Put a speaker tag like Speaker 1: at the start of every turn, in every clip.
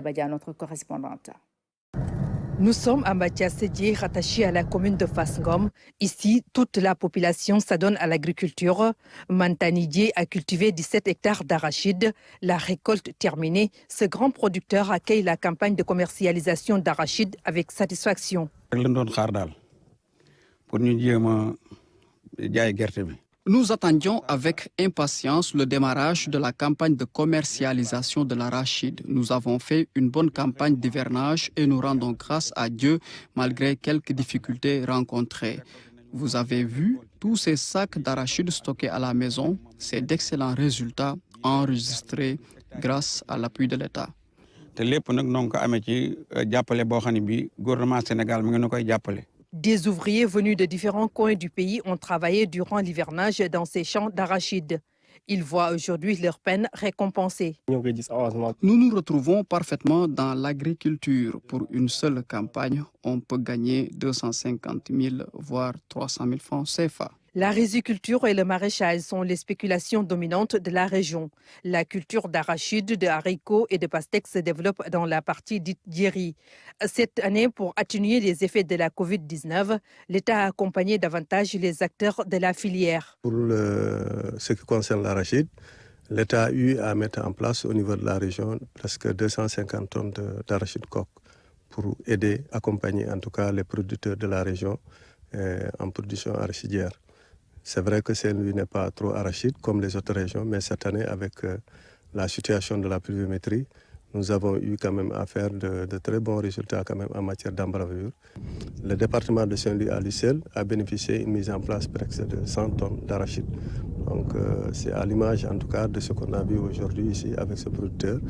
Speaker 1: Badia, notre correspondante.
Speaker 2: Nous sommes à Mathias-Sédié, rattaché à la commune de Fass-Ngom. Ici, toute la population s'adonne à l'agriculture. Mantanidier a cultivé 17 hectares d'arachides. La récolte terminée, ce grand producteur accueille la campagne de commercialisation d'arachides avec satisfaction.
Speaker 3: Nous attendions avec impatience le démarrage de la campagne de commercialisation de l'arachide. Nous avons fait une bonne campagne d'hivernage et nous rendons grâce à Dieu malgré quelques difficultés rencontrées. Vous avez vu tous ces sacs d'arachide stockés à la maison. C'est d'excellents résultats enregistrés grâce à l'appui de l'État.
Speaker 2: Des ouvriers venus de différents coins du pays ont travaillé durant l'hivernage dans ces champs d'arachides. Ils voient aujourd'hui leur peine récompensée.
Speaker 3: Nous nous retrouvons parfaitement dans l'agriculture. Pour une seule campagne, on peut gagner 250 000 voire 300 000 francs CFA.
Speaker 2: La riziculture et le maraîchage sont les spéculations dominantes de la région. La culture d'arachides, de haricots et de pastèques se développe dans la partie dite d'Yéri. Cette année, pour atténuer les effets de la Covid-19, l'État a accompagné davantage les acteurs de la filière.
Speaker 4: Pour ce qui concerne l'arachide, l'État a eu à mettre en place au niveau de la région presque 250 tonnes d'arachide coque pour aider, accompagner en tout cas les producteurs de la région en production arachidière. C'est vrai que Saint-Louis n'est pas trop arachide comme les autres régions, mais cette année, avec la situation de la pluviométrie, nous avons eu quand même à faire de très bons résultats quand même en matière d'embravure. Le département de Saint-Louis à lui seul a bénéficié d'une mise en place presque de 100 tonnes d'arachide. Donc c'est à l'image en tout cas de ce qu'on a vu aujourd'hui ici avec ce producteur.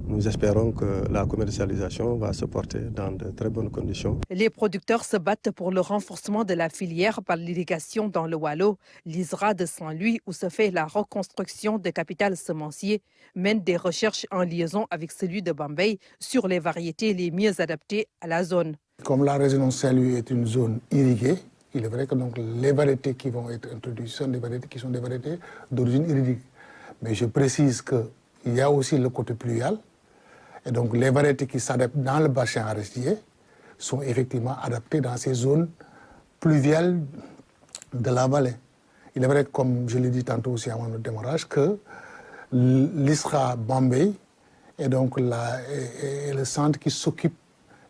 Speaker 4: Nous espérons que la commercialisation va se porter dans de très bonnes conditions.
Speaker 2: Les producteurs se battent pour le renforcement de la filière par l'irrigation dans le Wallo. L'ISRA de Saint-Louis, où se fait la reconstruction de capital semencier, mène des recherches en liaison avec celui de Bambey sur les variétés les mieux adaptées à la zone.
Speaker 5: Comme la région de Saint-Louis est une zone irriguée, il est vrai que donc, les variétés qui vont être introduites sont des variétés qui sont des variétés d'origine irriguée. Mais je précise qu'il y a aussi le côté pluvial. Et donc les variétés qui s'adaptent dans le bassin arachidier sont effectivement adaptées dans ces zones pluviales de la vallée. Il est vrai, comme je l'ai dit tantôt aussi avant le démarrage, que l'ISRA Bambey est donc le centre qui s'occupe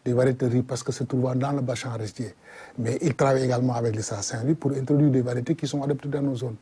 Speaker 5: des variétés de riz parce que se trouvent dans le bassin arachidier. Mais il travaille également avec l'ISRA Saint-Louis pour introduire des variétés qui sont adaptées dans nos zones.